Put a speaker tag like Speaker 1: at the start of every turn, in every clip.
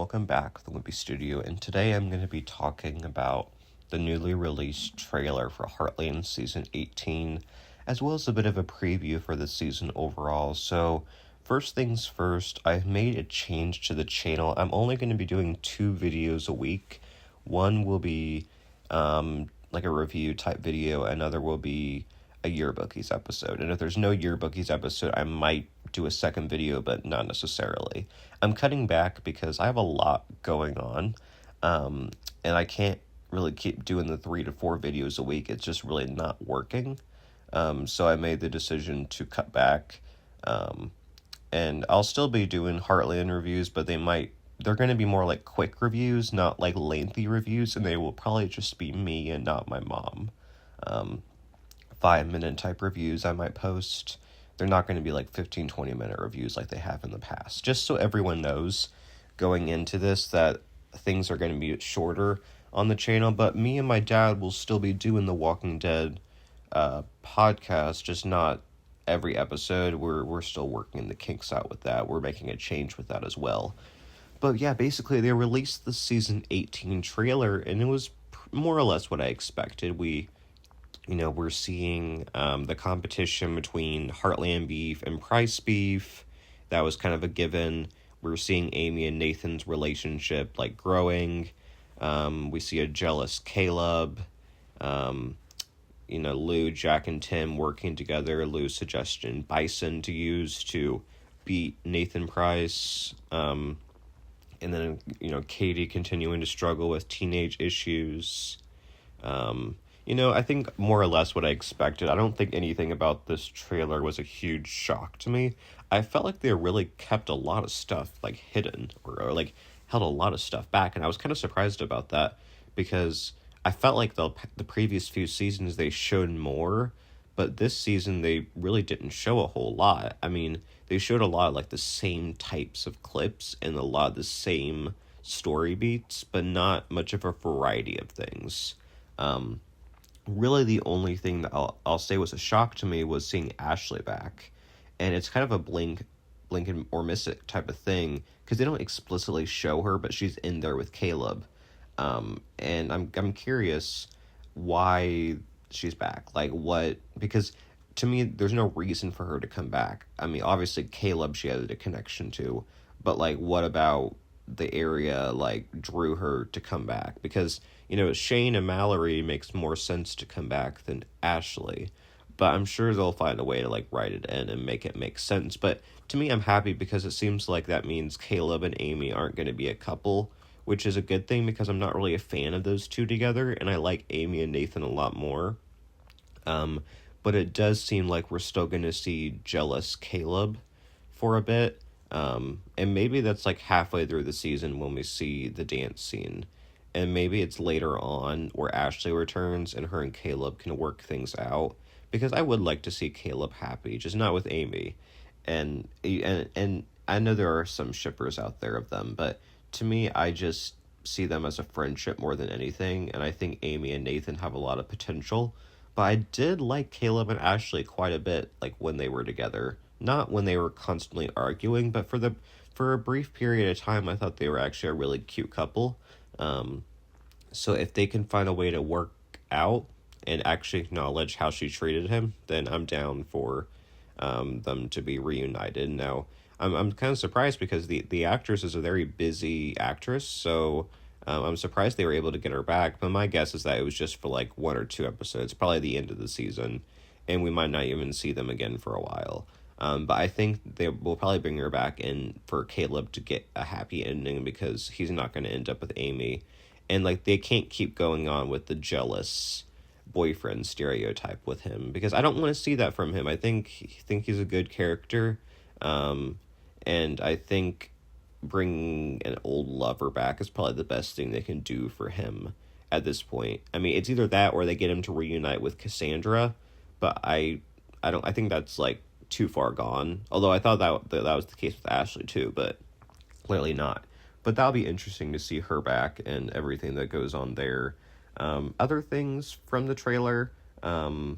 Speaker 1: welcome back to the Wimpy Studio, and today I'm going to be talking about the newly released trailer for Heartland Season 18, as well as a bit of a preview for the season overall. So, first things first, I've made a change to the channel. I'm only going to be doing 2 videos a week. One will be like a review type video, another will be a yearbookies episode. And if there's no yearbookies episode, I might do a second video, but not necessarily. I'm cutting back because I have a lot going on, and I can't really keep doing the 3 to 4 videos a week. It's just really not working. So I made the decision to cut back, and I'll still be doing Heartland reviews, but they're going to be more like quick reviews, not like lengthy reviews, and they will probably just be me and not my mom. 5-minute type reviews I might post. They're not going to be like 15-20 minute reviews like they have in the past. Just so everyone knows going into this that things are going to be shorter on the channel. But me and my dad will still be doing the Walking Dead podcast, just not every episode. We're still working the kinks out with that. We're making a change with that as well. But yeah, basically they released the season 18 trailer, and it was more or less what I expected. We're seeing the competition between Heartland Beef and Pryce Beef. That was kind of a given. We're seeing Amy and Nathan's relationship growing. We see a jealous Caleb. Lou, Jack, and Tim working together. Lou's suggestion Bison to use to beat Nathan Pryce. And then, Katie continuing to struggle with teenage issues. I think more or less what I expected. I don't think anything about this trailer was a huge shock to me. I felt like they really kept a lot of stuff hidden or held a lot of stuff back, and I was kind of surprised about that because I felt like the previous few seasons they showed more, but this season they really didn't show a whole lot. I mean, they showed a lot of the same types of clips and a lot of the same story beats, but not much of a variety of things. Really the only thing that I'll say was a shock to me was seeing Ashley back. And it's kind of a blink or miss it type of thing, because they don't explicitly show her, but she's in there with Caleb. And I'm curious why she's back. Because to me, there's no reason for her to come back. I mean, obviously Caleb she had a connection to, but what about the area drew her to come back? Because Shane and Mallory makes more sense to come back than Ashley, but I'm sure they'll find a way to write it in and make it make sense. But to me, I'm happy because it seems like that means Caleb and Amy aren't going to be a couple, which is a good thing because I'm not really a fan of those two together, and I like Amy and Nathan a lot more. But it does seem like we're still going to see jealous Caleb for a bit. And maybe that's halfway through the season when we see the dance scene. And maybe it's later on where Ashley returns and her and Caleb can work things out. Because I would like to see Caleb happy, just not with Amy. And I know there are some shippers out there of them, but to me, I just see them as a friendship more than anything. And I think Amy and Nathan have a lot of potential. But I did like Caleb and Ashley quite a bit, when they were together. Not when they were constantly arguing, but for a brief period of time, I thought they were actually a really cute couple. So if they can find a way to work out and actually acknowledge how she treated him, then I'm down for them to be reunited. Now, I'm kind of surprised because the actress is a very busy actress, so I'm surprised they were able to get her back. But my guess is that it was just for 1 or 2 episodes, probably the end of the season, and we might not even see them again for a while. But I think they will probably bring her back in for Caleb to get a happy ending because he's not going to end up with Amy. And they can't keep going on with the jealous boyfriend stereotype with him because I don't want to see that from him. I think he's a good character. And I think bringing an old lover back is probably the best thing they can do for him at this point. I mean, it's either that or they get him to reunite with Cassandra, but I think that's too far gone. Although I thought that was the case with Ashley too, but clearly not. But that'll be interesting to see her back and everything that goes on there. Other things from the trailer, not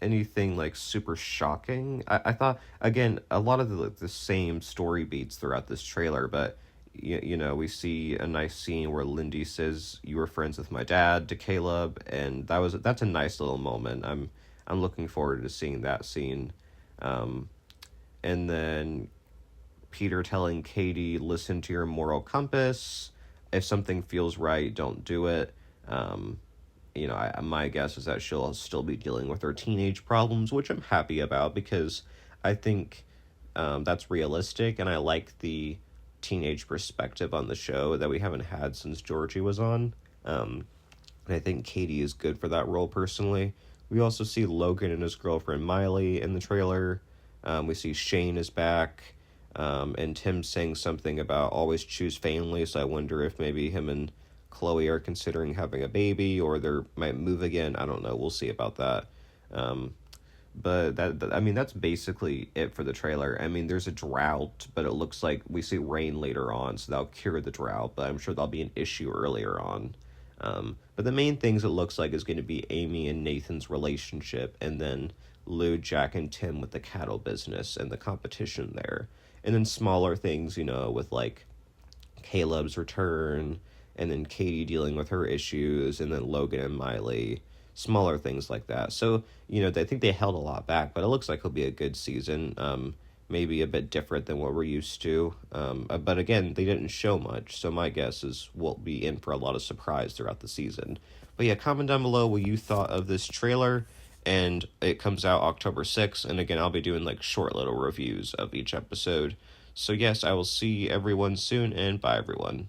Speaker 1: anything like super shocking. I thought, again, a lot of the same story beats throughout this trailer, but you know, we see a nice scene where Lindy says you were friends with my dad to Caleb, and that's a nice little moment. I'm looking forward to seeing that scene. And then Peter telling Katie, listen to your moral compass. If something feels right, don't do it. You know, my guess is that she'll still be dealing with her teenage problems, which I'm happy about because I think that's realistic, and I like the teenage perspective on the show that we haven't had since Georgie was on. And I think Katie is good for that role personally. We also see Logan and his girlfriend Miley in the trailer. We see Shane is back, and Tim saying something about always choose family, so I wonder if maybe him and Chloe are considering having a baby, or they might move again. I don't know. We'll see about that. But I mean, that's basically it for the trailer. I mean, there's a drought, but it looks like we see rain later on, so that'll cure the drought, but I'm sure that'll be an issue earlier on. But the main things it looks like is going to be Amy and Nathan's relationship, and then Lou, Jack, and Tim with the cattle business and the competition there. And then smaller things, you know, with like Caleb's return, and then Katie dealing with her issues, and then Logan and Miley. Smaller things like that. So, you know, I think they held a lot back, but it looks like it'll be a good season. Maybe a bit different than what we're used to. But again, they didn't show much, so my guess is we'll be in for a lot of surprise throughout the season. But yeah, comment down below what you thought of this trailer, and it comes out October 6th, and again, I'll be doing like short little reviews of each episode. So yes, I will see everyone soon, and bye everyone.